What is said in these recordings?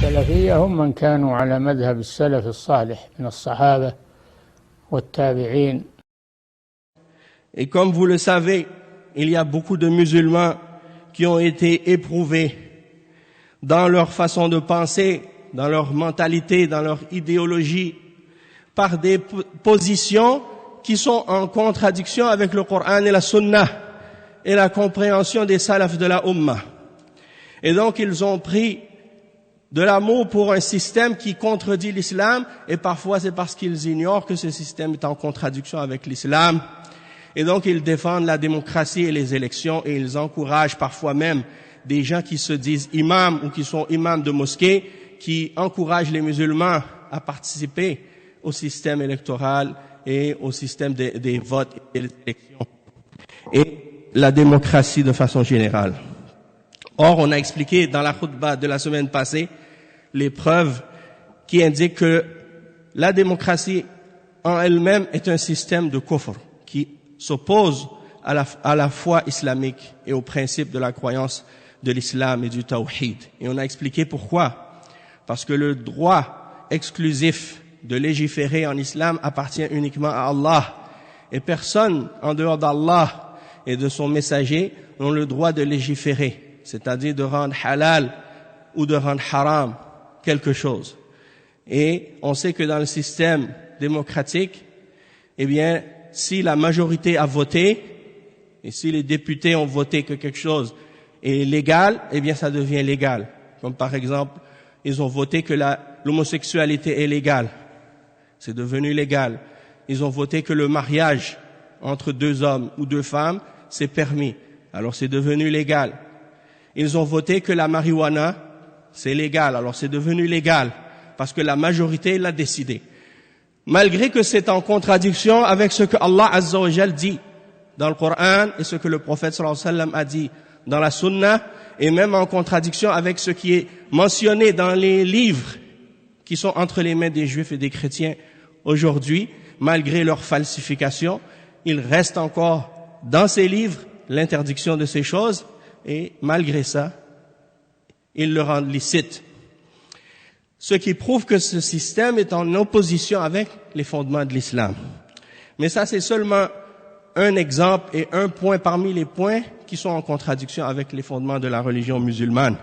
السلفية هم من كانوا على مذهب السلف الصالح من الصحابة والتابعين. Et comme vous le savez, il y a beaucoup de musulmans qui ont été éprouvés dans leur façon de penser, dans leur mentalité, dans leur idéologie, par des positions qui sont en contradiction avec le Coran et la Sunna et la compréhension des salafs de la Ummah. Et donc ils ont pris de l'amour pour un système qui contredit l'islam, et parfois c'est parce qu'ils ignorent que ce système est en contradiction avec l'islam. Et donc ils défendent la démocratie et les élections, et ils encouragent parfois même des gens qui se disent imams ou qui sont imams de mosquées, qui encouragent les musulmans à participer au système électoral et au système des votes et des élections et la démocratie de façon générale. Or, on a expliqué dans la khutbah de la semaine passée les preuves qui indiquent que la démocratie en elle-même est un système de kufr qui s'oppose à la foi islamique et aux principes de la croyance de l'islam et du tawhid. Et on a expliqué pourquoi. Parce que le droit exclusif de légiférer en islam appartient uniquement à Allah. Et personne en dehors d'Allah et de son messager n'ont le droit de légiférer, c'est-à-dire de rendre halal ou de rendre haram quelque chose. Et on sait que dans le système démocratique, eh bien, si la majorité a voté, et si les députés ont voté que quelque chose est légal, eh bien ça devient légal. Comme par exemple, ils ont voté que l'homosexualité est légale. C'est devenu légal. Ils ont voté que le mariage entre deux hommes ou deux femmes, c'est permis. Alors c'est devenu légal. Ils ont voté que la marijuana, c'est légal. Alors c'est devenu légal. Parce que la majorité l'a décidé. Malgré que c'est en contradiction avec ce que Allah Azza wa Jal dit dans le Coran et ce que le prophète sallallahu alayhi wa sallam a dit dans la Sunna, et même en contradiction avec ce qui est mentionné dans les livres qui sont entre les mains des Juifs et des chrétiens aujourd'hui, malgré leur falsification, il reste encore dans ces livres l'interdiction de ces choses, et malgré ça, ils le rendent licite. Ce qui prouve que ce système est en opposition avec les fondements de l'islam. Mais ça, c'est seulement un exemple et un point parmi les points qui sont en contradiction avec les fondements de la religion musulmane.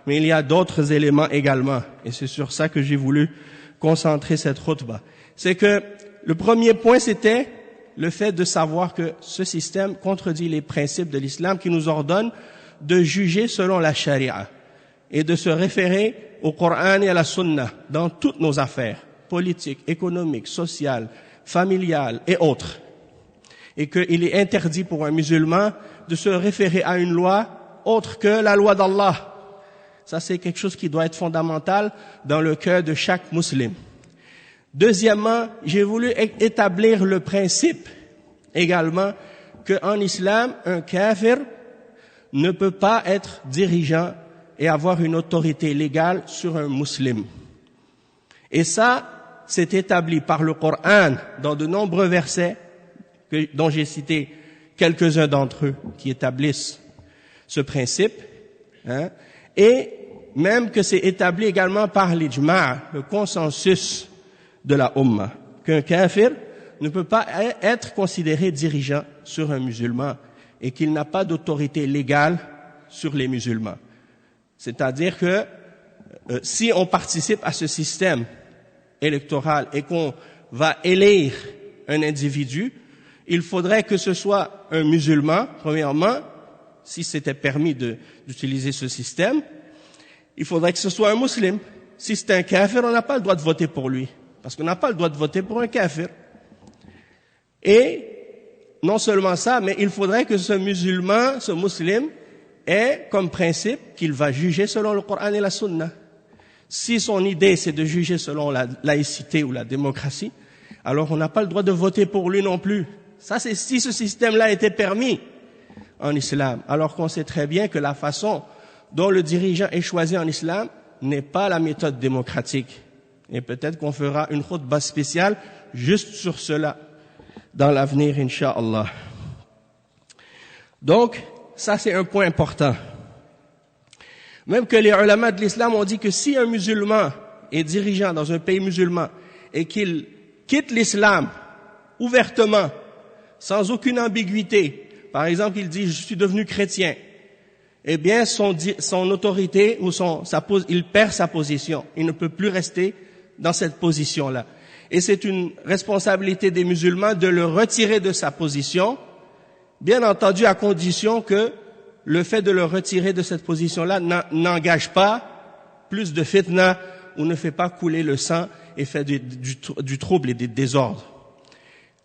Mais il y a d'autres éléments également, et c'est sur ça que j'ai voulu concentrer cette khutbah. C'est que le premier point, c'était le fait de savoir que ce système contredit les principes de l'islam qui nous ordonnent de juger selon la charia et de se référer au Coran et à la Sunna dans toutes nos affaires politiques, économiques, sociales, familiales et autres. Et qu'il est interdit pour un musulman de se référer à une loi autre que la loi d'Allah. Ça, c'est quelque chose qui doit être fondamental dans le cœur de chaque musulman. Deuxièmement, j'ai voulu établir le principe également qu'en islam, un kafir ne peut pas être dirigeant et avoir une autorité légale sur un musulman. Et ça, c'est établi par le Coran dans de nombreux versets dont j'ai cité quelques-uns d'entre eux qui établissent ce principe, et même que c'est établi également par l'ijma', le consensus de la Ummah, qu'un kafir ne peut pas être considéré dirigeant sur un musulman et qu'il n'a pas d'autorité légale sur les musulmans. C'est-à-dire que si on participe à ce système électoral et qu'on va élire un individu, il faudrait que ce soit un musulman, premièrement, si c'était permis d'utiliser ce système, il faudrait que ce soit un musulman. Si c'est un kafir, on n'a pas le droit de voter pour lui, parce qu'on n'a pas le droit de voter pour un kafir. Et non seulement ça, mais il faudrait que ce musulman, ce musulman, ait comme principe qu'il va juger selon le Coran et la Sunna. Si son idée c'est de juger selon la laïcité ou la démocratie, alors on n'a pas le droit de voter pour lui non plus. Ça, c'est si ce système-là était permis en islam, alors qu'on sait très bien que la façon dont le dirigeant est choisi en islam n'est pas la méthode démocratique. Et peut-être qu'on fera une khutbah spéciale juste sur cela dans l'avenir, Inch'Allah. Donc, ça c'est un point important. Même que les ulama de l'islam ont dit que si un musulman est dirigeant dans un pays musulman et qu'il quitte l'islam ouvertement, sans aucune ambiguïté, par exemple, il dit « je suis devenu chrétien », eh bien, son autorité ou il perd sa position. Il ne peut plus rester dans cette position-là. Et c'est une responsabilité des musulmans de le retirer de sa position, bien entendu à condition que le fait de le retirer de cette position-là n'engage pas plus de fitna ou ne fait pas couler le sang et fait du trouble et des désordres.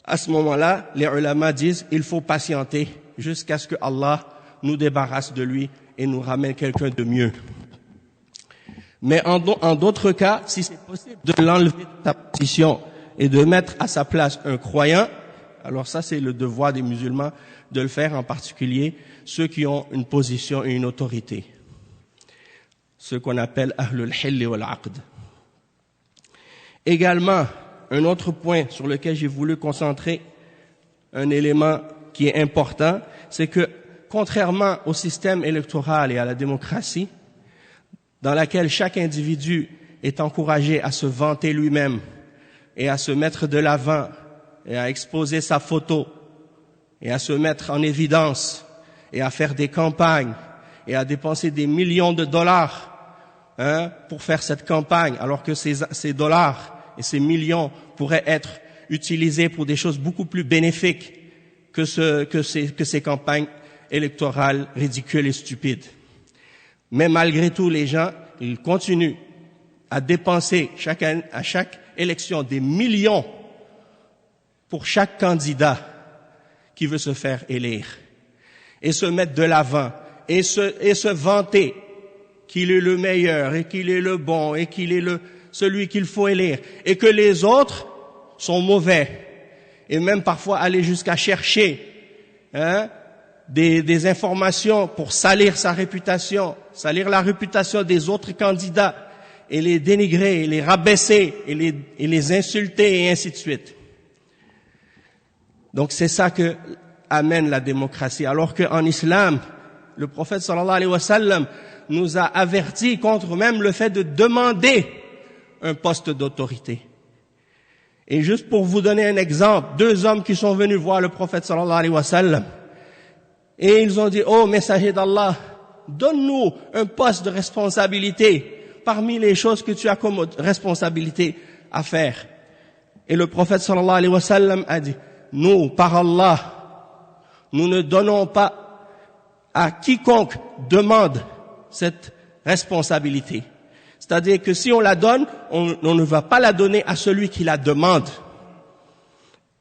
À ce moment-là, les ulama disent il faut patienter jusqu'à ce que Allah nous débarrasse de lui et nous ramène quelqu'un de mieux. Mais en d'autres cas, si c'est possible de l'enlever de sa position et de mettre à sa place un croyant, alors ça c'est le devoir des musulmans de le faire, en particulier ceux qui ont une position et une autorité, ceux qu'on appelle Ahlul Hill wal Aqd. Également, un autre point sur lequel j'ai voulu concentrer un élément qui est important, c'est que contrairement au système électoral et à la démocratie, dans laquelle chaque individu est encouragé à se vanter lui-même et à se mettre de l'avant et à exposer sa photo et à se mettre en évidence et à faire des campagnes et à dépenser des millions de dollars pour faire cette campagne, alors que ces dollars et ces millions pourraient être utilisés pour des choses beaucoup plus bénéfiques que ces campagnes électorales ridicules et stupides. Mais malgré tout, les gens, ils continuent à dépenser à chaque élection des millions pour chaque candidat qui veut se faire élire et se mettre de l'avant et se vanter qu'il est le meilleur et qu'il est le bon et qu'il est celui qu'il faut élire et que les autres sont mauvais et même parfois aller jusqu'à chercher des informations pour salir sa réputation, salir la réputation des autres candidats et les dénigrer, et les rabaisser et les insulter et ainsi de suite. Donc c'est ça que amène la démocratie. Alors qu'en islam, le prophète sallallahu alayhi wa sallam nous a avertis contre même le fait de demander un poste d'autorité. Et juste pour vous donner un exemple, 2 hommes qui sont venus voir le prophète sallallahu alayhi wa sallam et ils ont dit « Oh, messager d'Allah, donne-nous un poste de responsabilité parmi les choses que tu as comme responsabilité à faire. » Et le prophète sallallahu alayhi wa sallam a dit « Nous, par Allah, nous ne donnons pas à quiconque demande cette responsabilité. » C'est-à-dire que si on la donne, on ne va pas la donner à celui qui la demande.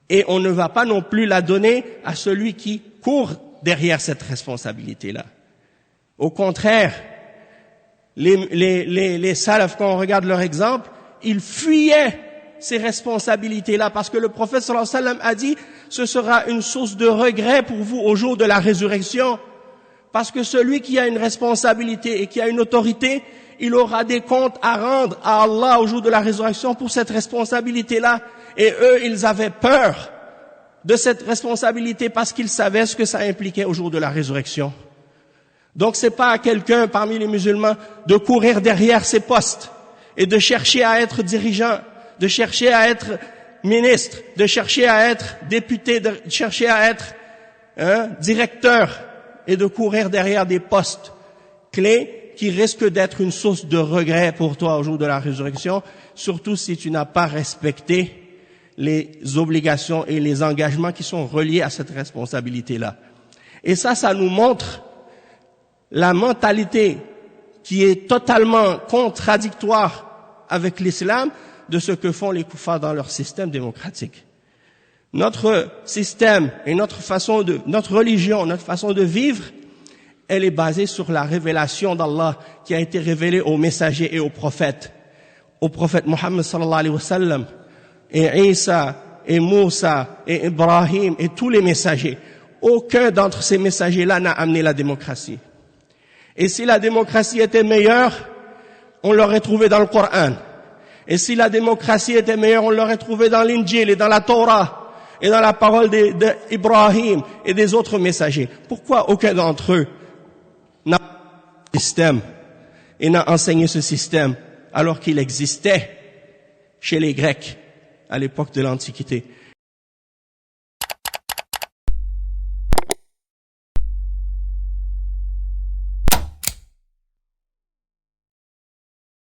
Et on ne va pas non plus la donner à celui qui court derrière cette responsabilité-là. Au contraire, les salafs, quand on regarde leur exemple, ils fuyaient ces responsabilités-là parce que le prophète sallallahu alayhi wa sallam a dit « Ce sera une source de regret pour vous au jour de la résurrection. » Parce que celui qui a une responsabilité et qui a une autorité, il aura des comptes à rendre à Allah au jour de la résurrection pour cette responsabilité-là. Et eux, ils avaient peur de cette responsabilité parce qu'ils savaient ce que ça impliquait au jour de la résurrection. Donc c'est pas à quelqu'un parmi les musulmans de courir derrière ses postes et de chercher à être dirigeant, de chercher à être ministre, de chercher à être député, de chercher à être directeur et de courir derrière des postes clés qui risquent d'être une source de regret pour toi au jour de la résurrection, surtout si tu n'as pas respecté les obligations et les engagements qui sont reliés à cette responsabilité-là. Et ça nous montre la mentalité qui est totalement contradictoire avec l'islam de ce que font les koufars dans leur système démocratique. Notre système et notre religion, notre façon de vivre, elle est basée sur la révélation d'Allah qui a été révélée aux messagers et aux prophètes. Au prophète Mohammed sallallahu alayhi wa sallam, et Isa, et Moussa, et Ibrahim, et tous les messagers. Aucun d'entre ces messagers-là n'a amené la démocratie. Et si la démocratie était meilleure, on l'aurait trouvé dans le Coran. Et si la démocratie était meilleure, on l'aurait trouvé dans l'Injil et dans la Torah et dans la parole d'Ibrahim et des autres messagers. Pourquoi aucun d'entre eux n'a un système et n'a enseigné ce système alors qu'il existait chez les Grecs à l'époque de l'Antiquité.